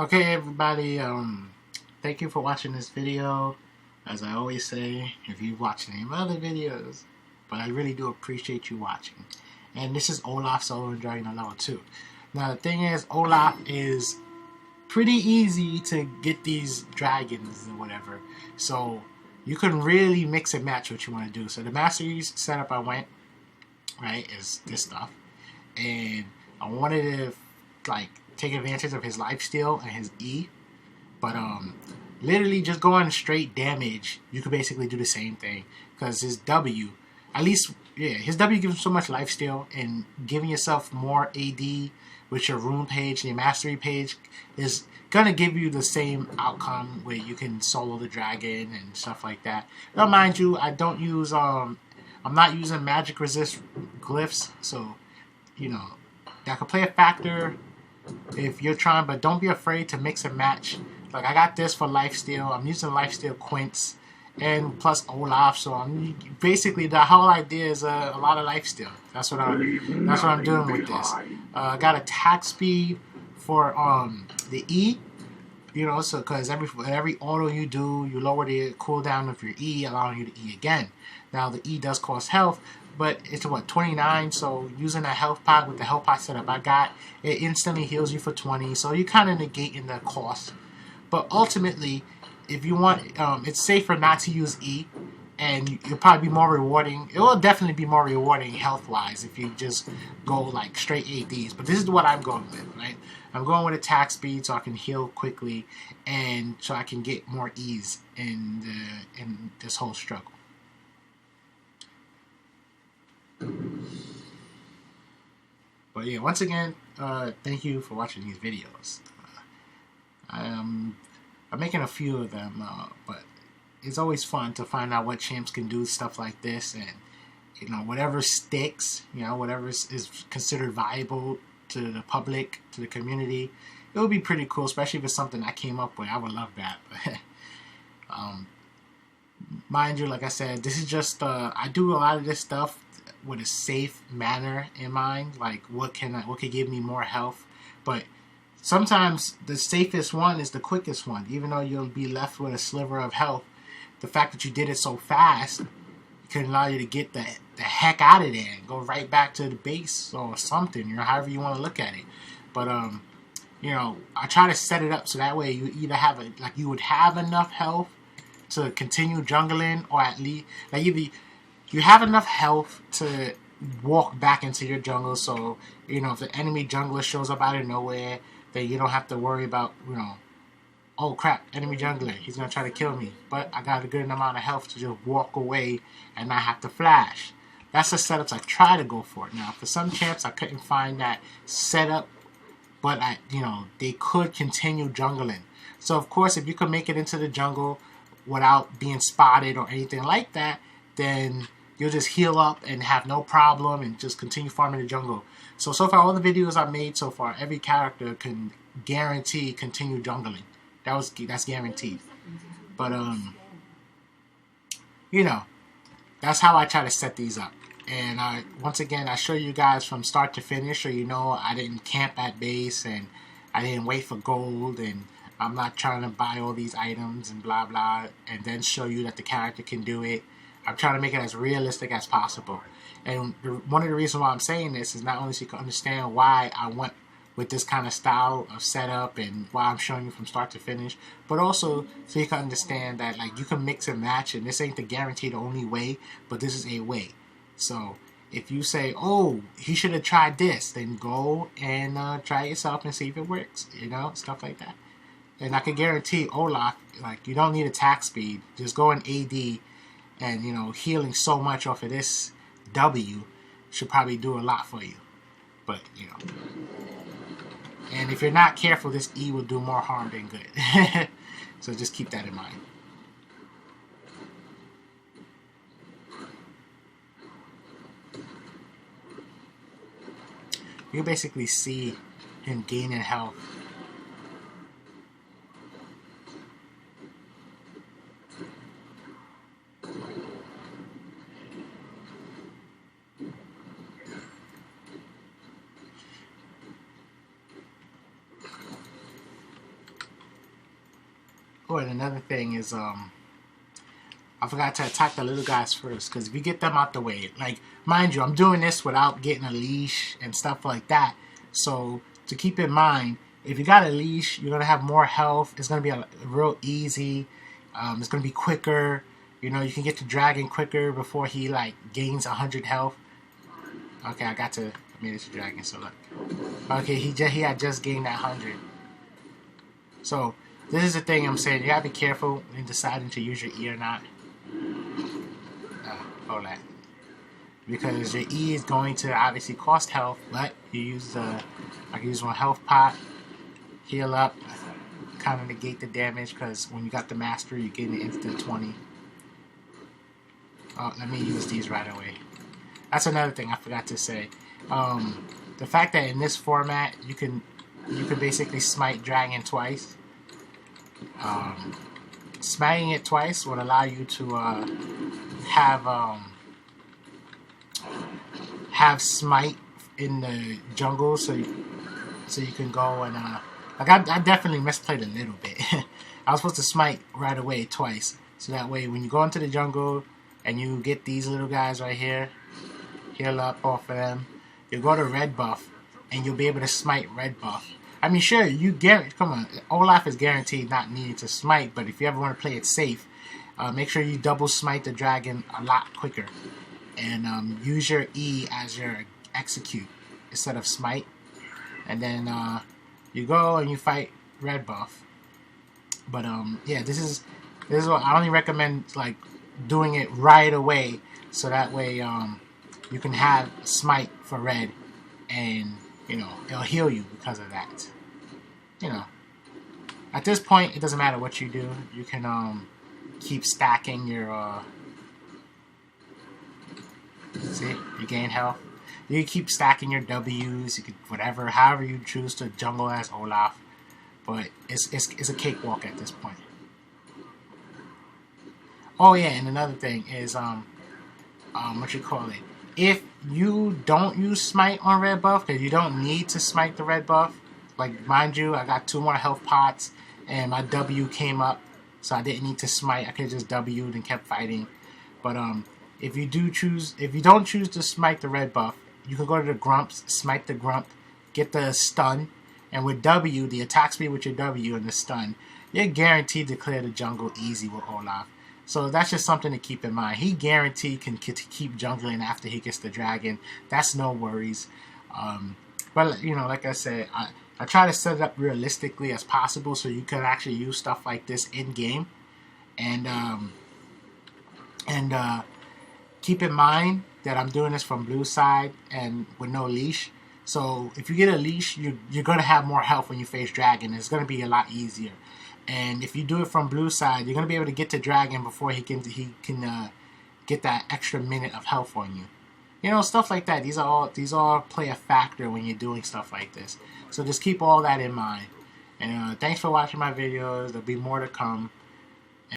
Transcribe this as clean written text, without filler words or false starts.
Okay, everybody, thank you for watching this video. As I always say, if you've watched any of my other videos, but I really do appreciate you watching. And this is Olaf Solo Dragon on level 2. Now, the thing is, Olaf is pretty easy to get these dragons or whatever. So, you can really mix and match what you want to do. So, the Masteries setup I went, right, is this stuff. And I wanted to, like, take advantage of his lifesteal and his E. But literally just going straight damage, you could basically do the same thing. Because his W, at least, yeah, his W gives him so much lifesteal, and giving yourself more AD with your rune page and your mastery page is gonna give you the same outcome where you can solo the dragon and stuff like that. Now, mind you, I don't use I'm not using magic resist glyphs, so you know that could play a factor if you're trying, but don't be afraid to mix and match. Like, I got this for lifesteal. I'm using lifesteal Quince and plus Olaf, so I'm basically, the whole idea is a lot of lifesteal. That's what I'm doing with this. I got attack speed for the E, you know, so because every auto you do, you lower the cooldown of your E, allowing you to E again. Now the E does cost health, but it's what, 29, so using a health pot with the health pot setup I got, it instantly heals you for 20, so you're kind of negating the cost. But ultimately, if you want, it's safer not to use E, and you'll probably be more rewarding. It will definitely be more rewarding health-wise if you just go like straight ADs. But this is what I'm going with, right? I'm going with attack speed so I can heal quickly, and so I can get more ease in this whole struggle. But yeah, once again, thank you for watching these videos. I'm making a few of them, but it's always fun to find out what champs can do stuff like this, and you know, whatever sticks, you know, whatever is considered viable to the public, to the community, it would be pretty cool, especially if it's something I came up with. I would love that. Mind you, like I said, this is just I do a lot of this stuff with a safe manner in mind, like what could give me more health. But sometimes the safest one is the quickest one, even though you'll be left with a sliver of health. The fact that you did it so fast can allow you to get the heck out of there and go right back to the base or something, you know, however you want to look at it. But you know, I try to set it up so that way you either have you would have enough health to continue jungling, or at least like either you have enough health to walk back into your jungle, so you know if the enemy jungler shows up out of nowhere, then you don't have to worry about, you know, oh crap, enemy jungler, he's gonna try to kill me, but I got a good amount of health to just walk away and not have to flash. That's the setups I try to go for. Now for some champs I couldn't find that setup, but you know, they could continue jungling. So of course, if you can make it into the jungle without being spotted or anything like that, then you'll just heal up and have no problem and just continue farming the jungle. So far, all the videos I've made so far, every character can guarantee continue jungling. That's guaranteed. But you know, that's how I try to set these up. And once again, I show you guys from start to finish, so you know I didn't camp at base and I didn't wait for gold, and I'm not trying to buy all these items and blah blah and then show you that the character can do it. I'm trying to make it as realistic as possible. And one of the reasons why I'm saying this is not only so you can understand why I went with this kind of style of setup and why I'm showing you from start to finish, but also so you can understand that like you can mix and match, and this ain't the guaranteed only way, but this is a way. So if you say, oh, he should have tried this, then go and try it yourself and see if it works, you know, stuff like that. And I can guarantee Olaf, like, you don't need attack speed. Just go in AD, and, you know, healing so much off of this W should probably do a lot for you. But, you know. And if you're not careful, this E will do more harm than good. So just keep that in mind. You basically see him gaining health. Oh, and another thing is I forgot to attack the little guys first, because if you get them out the way, like, mind you, I'm doing this without getting a leash and stuff like that. So to keep in mind, if you got a leash, you're gonna have more health. It's gonna be a real easy. It's gonna be quicker. You know, you can get the dragon quicker before he like gains 100 health. Okay, I made it to dragon. So look. Okay, he had just gained that 100. So this is the thing I'm saying. You gotta be careful in deciding to use your E or not. Hold that. Because your E is going to obviously cost health, but you use I can use one health pot, heal up, kind of negate the damage, because when you got the mastery, you get an instant 20. Oh, let me use these right away. That's another thing I forgot to say. The fact that in this format you can basically smite dragon twice. Smiting it twice would allow you to have smite in the jungle, so you can go and like I definitely misplayed a little bit. I was supposed to smite right away twice, so that way when you go into the jungle and you get these little guys right here, heal up off of them, you go to red buff and you'll be able to smite red buff. I mean, sure, come on, Olaf is guaranteed not needing to smite, but if you ever want to play it safe, make sure you double smite the dragon a lot quicker. And use your E as your execute instead of smite. And then you go and you fight red buff. But yeah, this is what I only recommend, like doing it right away, so that way you can have smite for red, and you know it'll heal you because of that. You know, at this point it doesn't matter what you do. You can keep stacking your see, you gain health. You can keep stacking your W's. You could however you choose to jungle as Olaf, but it's a cakewalk at this point. Oh yeah, and another thing is what you call it? If you don't use smite on red buff, because you don't need to smite the red buff. Like, mind you, I got 2 more health pots, and my W came up, so I didn't need to smite. I could just W'd and kept fighting. But if you don't choose to smite the red buff, you can go to the grumps, smite the grump, get the stun, and with W, the attack speed with your W and the stun, you're guaranteed to clear the jungle easy with Olaf. So that's just something to keep in mind. He guaranteed can keep jungling after he gets the dragon. That's no worries. But you know, like I said, I try to set it up realistically as possible so you can actually use stuff like this in game. And keep in mind that I'm doing this from blue side and with no leash. So if you get a leash, you're going to have more health when you face dragon. It's going to be a lot easier. And if you do it from blue side, you're going to be able to get to dragon before he can get that extra minute of health on you. You know, stuff like that. These all play a factor when you're doing stuff like this. So just keep all that in mind. And thanks for watching my videos. There'll be more to come.